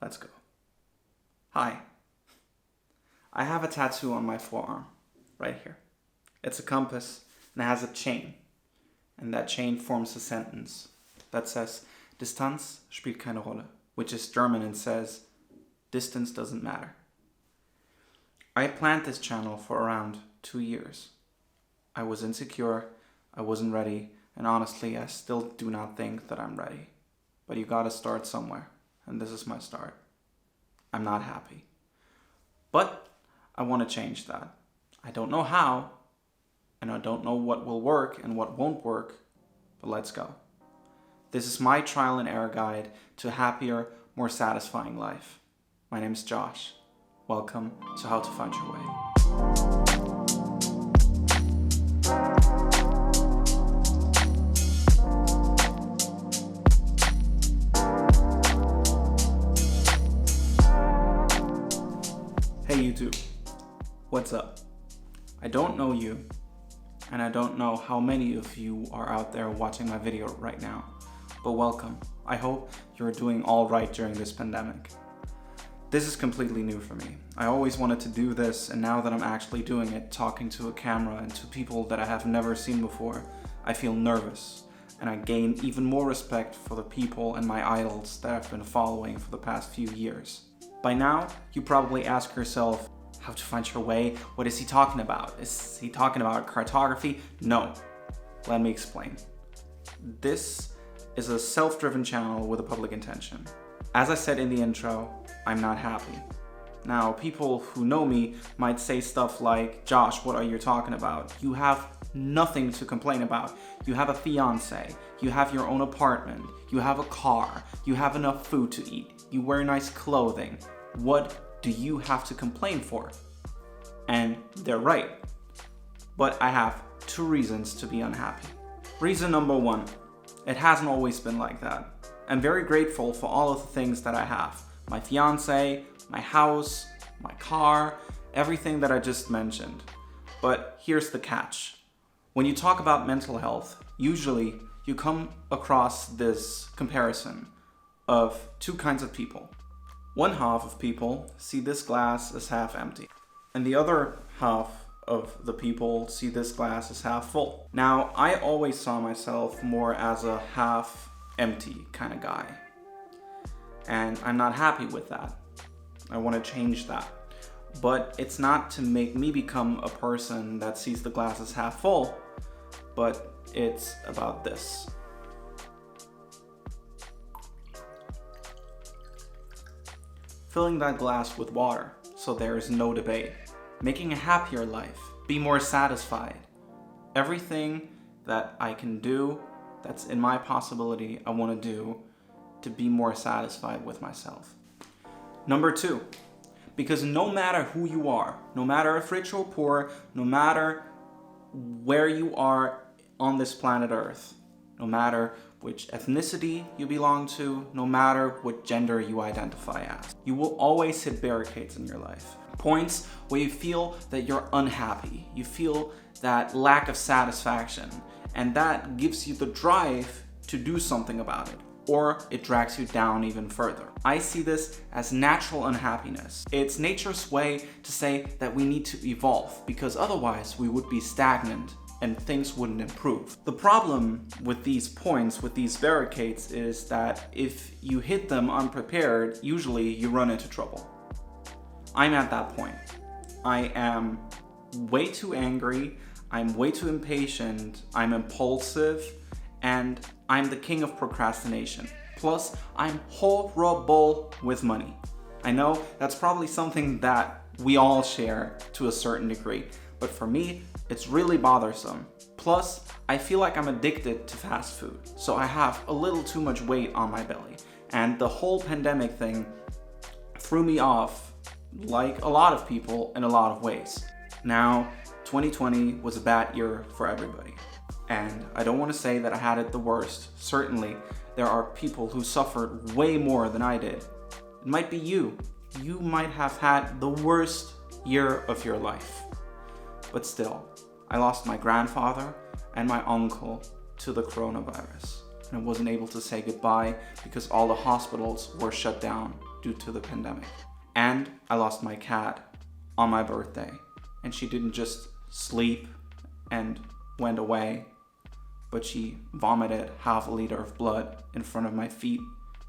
Let's go. Hi. I have a tattoo on my forearm, right here. It's a compass and it has a chain. And that chain forms a sentence that says, Distanz spielt keine Rolle, which is German and says, distance doesn't matter. I planned this channel for around 2 years. I was insecure, I wasn't ready, and honestly, I still do not think that I'm ready. But you gotta start somewhere, and this is my start. I'm not happy. But I want to change that. I don't know how, and I don't know what will work and what won't work, but let's go. This is my trial and error guide to a happier, more satisfying life. My name is Josh. Welcome to How to Find Your Way. Hey YouTube, what's up? I don't know you, and I don't know how many of you are out there watching my video right now, but welcome. I hope you're doing all right during this pandemic. This is completely new for me. I always wanted to do this, and now that I'm actually doing it, talking to a camera and to people that I have never seen before, I feel nervous, and I gain even more respect for the people and my idols that I've been following for the past few years. By now, you probably ask yourself, how to find your way? What is he talking about? Is he talking about cartography? No. Let me explain. This is a self-driven channel with a public intention. As I said in the intro, I'm not happy. Now, people who know me might say stuff like, Josh, what are you talking about? You have nothing to complain about. You have a fiance, you have your own apartment, you have a car, you have enough food to eat, you wear nice clothing. What do you have to complain for? And they're right. But I have 2 reasons to be unhappy. Reason number 1, it hasn't always been like that. I'm very grateful for all of the things that I have. My fiance, my house, my car, everything that I just mentioned. But here's the catch. When you talk about mental health, usually you come across this comparison of 2 kinds of people. One half of people see this glass as half empty, and the other half of the people see this glass as half full. Now, I always saw myself more as a half empty kind of guy, and I'm not happy with that. I want to change that. But it's not to make me become a person that sees the glass as half full, but it's about this. Filling that glass with water, so there is no debate. Making a happier life, be more satisfied. Everything that I can do, that's in my possibility, I want to do to be more satisfied with myself. Number 2, because no matter who you are, no matter if rich or poor, no matter where you are on this planet Earth, no matter which ethnicity you belong to, no matter what gender you identify as, you will always hit barricades in your life. Points where you feel that you're unhappy, you feel that lack of satisfaction, and that gives you the drive to do something about it, or it drags you down even further. I see this as natural unhappiness. It's nature's way to say that we need to evolve, because otherwise we would be stagnant and things wouldn't improve. The problem with these points, with these barricades, is that if you hit them unprepared, usually you run into trouble. I'm at that point. I am way too angry, I'm way too impatient, I'm impulsive, and I'm the king of procrastination. Plus, I'm horrible with money. I know that's probably something that we all share to a certain degree, but for me, it's really bothersome. Plus, I feel like I'm addicted to fast food, so I have a little too much weight on my belly. And the whole pandemic thing threw me off, like a lot of people, in a lot of ways. Now, 2020 was a bad year for everybody. And I don't want to say that I had it the worst. Certainly, there are people who suffered way more than I did. It might be you. You might have had the worst year of your life. But still, I lost my grandfather and my uncle to the coronavirus. And I wasn't able to say goodbye because all the hospitals were shut down due to the pandemic. And I lost my cat on my birthday, and she didn't just sleep and went away, but she vomited half a liter of blood in front of my feet,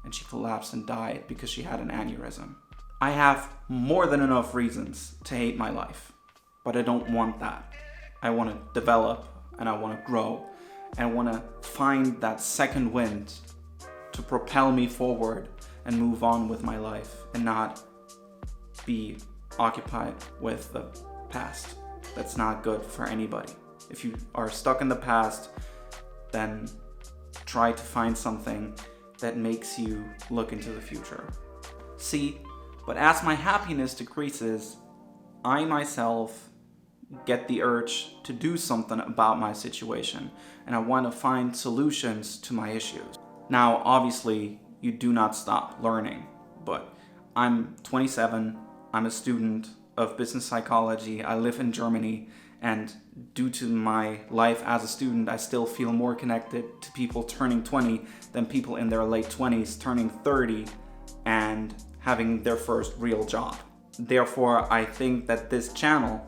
and she collapsed and died because she had an aneurysm. I have more than enough reasons to hate my life, but I don't want that. I want to develop, and I want to grow, and I want to find that second wind to propel me forward and move on with my life and not be occupied with the past. That's not good for anybody. If you are stuck in the past, then try to find something that makes you look into the future. See, but as my happiness decreases, I myself get the urge to do something about my situation, and I want to find solutions to my issues. Now, obviously, you do not stop learning, but I'm 27, I'm a student of business psychology, I live in Germany, and due to my life as a student, I still feel more connected to people turning 20 than people in their late 20s turning 30 and having their first real job. Therefore, I think that this channel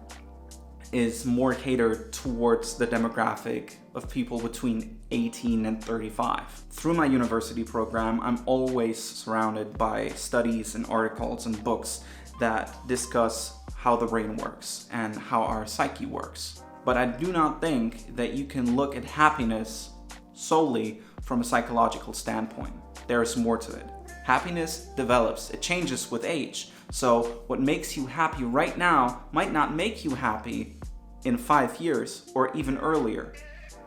is more catered towards the demographic of people between 18 and 35. Through my university program, I'm always surrounded by studies and articles and books that discuss how the brain works and how our psyche works. But I do not think that you can look at happiness solely from a psychological standpoint. There is more to it. Happiness develops, it changes with age. So what makes you happy right now might not make you happy in 5 years or even earlier.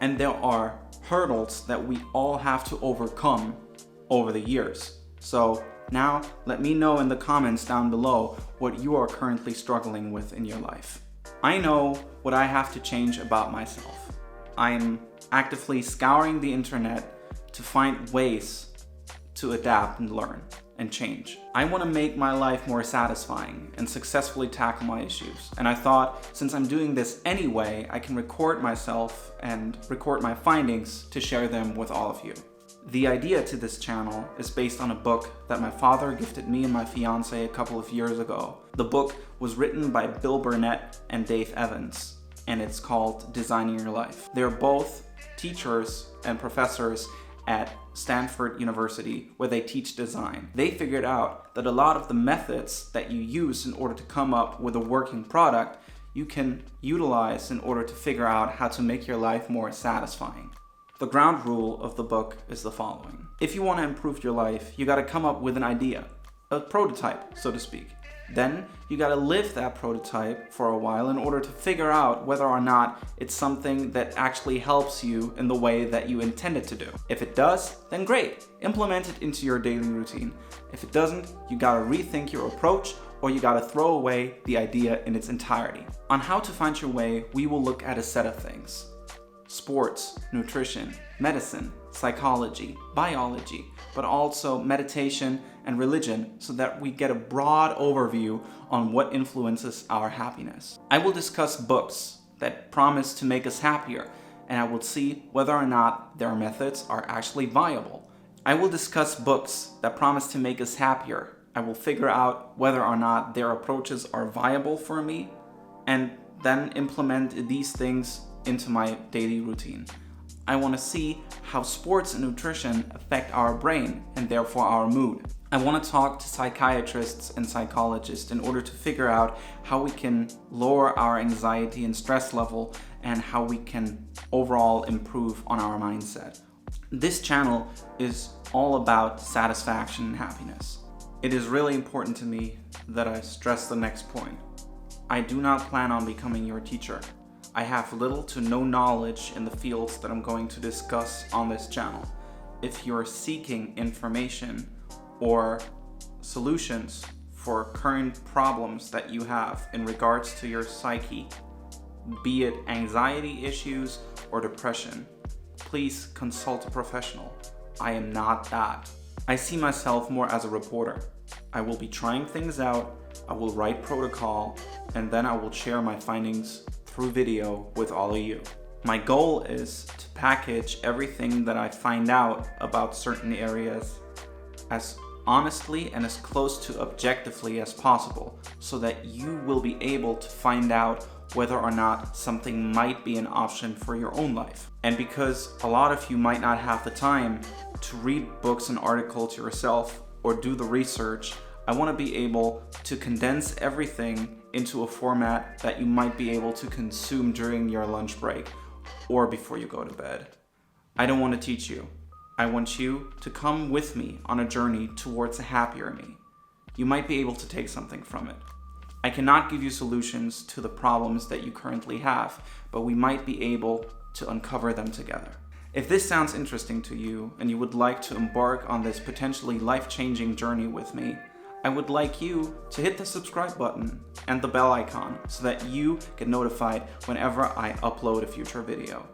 And there are hurdles that we all have to overcome over the years. So now let me know in the comments down below what you are currently struggling with in your life. I know what I have to change about myself. I'm actively scouring the internet to find ways to adapt and learn and change. I want to make my life more satisfying and successfully tackle my issues. And I thought, since I'm doing this anyway, I can record myself and record my findings to share them with all of you. The idea to this channel is based on a book that my father gifted me and my fiance a couple of years ago. The book was written by Bill Burnett and Dave Evans, and it's called Designing Your Life. They're both teachers and professors at Stanford University, where they teach design. They figured out that a lot of the methods that you use in order to come up with a working product, you can utilize in order to figure out how to make your life more satisfying. The ground rule of the book is the following. If you want to improve your life, you got to come up with an idea, a prototype, so to speak. Then you got to live that prototype for a while in order to figure out whether or not it's something that actually helps you in the way that you intend it to do. If it does, then great, implement it into your daily routine. If it doesn't, you got to rethink your approach, or you got to throw away the idea in its entirety. On how to find your way, we will look at a set of things: sports, nutrition, medicine, psychology, biology, but also meditation and religion, so that we get a broad overview on what influences our happiness. I will discuss books that promise to make us happier, and I will see whether or not their methods are actually viable. I will discuss books that promise to make us happier. I will figure out whether or not their approaches are viable for me, and then implement these things into my daily routine. I want to see how sports and nutrition affect our brain and therefore our mood. I want to talk to psychiatrists and psychologists in order to figure out how we can lower our anxiety and stress level and how we can overall improve on our mindset. This channel is all about satisfaction and happiness. It is really important to me that I stress the next point. I do not plan on becoming your teacher. I have little to no knowledge in the fields that I'm going to discuss on this channel. If you're seeking information or solutions for current problems that you have in regards to your psyche, be it anxiety issues or depression, please consult a professional. I am not that. I see myself more as a reporter. I will be trying things out, I will write protocol, and then I will share my findings through video with all of you. My goal is to package everything that I find out about certain areas as honestly and as close to objectively as possible, so that you will be able to find out whether or not something might be an option for your own life. And because a lot of you might not have the time to read books and articles yourself or do the research, I want to be able to condense everything into a format that you might be able to consume during your lunch break or before you go to bed. I don't want to teach you. I want you to come with me on a journey towards a happier me. You might be able to take something from it. I cannot give you solutions to the problems that you currently have, but we might be able to uncover them together. If this sounds interesting to you and you would like to embark on this potentially life-changing journey with me, I would like you to hit the subscribe button and the bell icon so that you get notified whenever I upload a future video.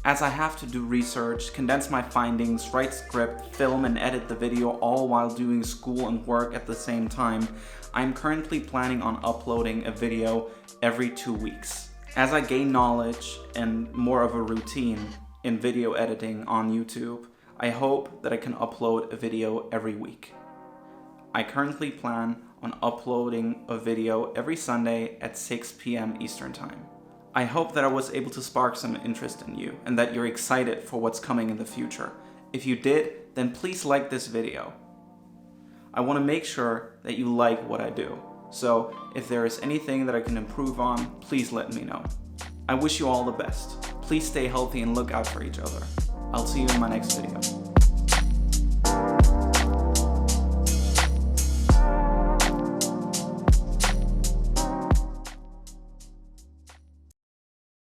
As I have to do research, condense my findings, write script, film and edit the video all while doing school and work at the same time, I'm currently planning on uploading a video every 2 weeks. As I gain knowledge and more of a routine in video editing on YouTube, I hope that I can upload a video every week. I currently plan on uploading a video every Sunday at 6 p.m. Eastern Time. I hope that I was able to spark some interest in you and that you're excited for what's coming in the future. If you did, then please like this video. I want to make sure that you like what I do. So if there is anything that I can improve on, please let me know. I wish you all the best. Please stay healthy and look out for each other. I'll see you in my next video.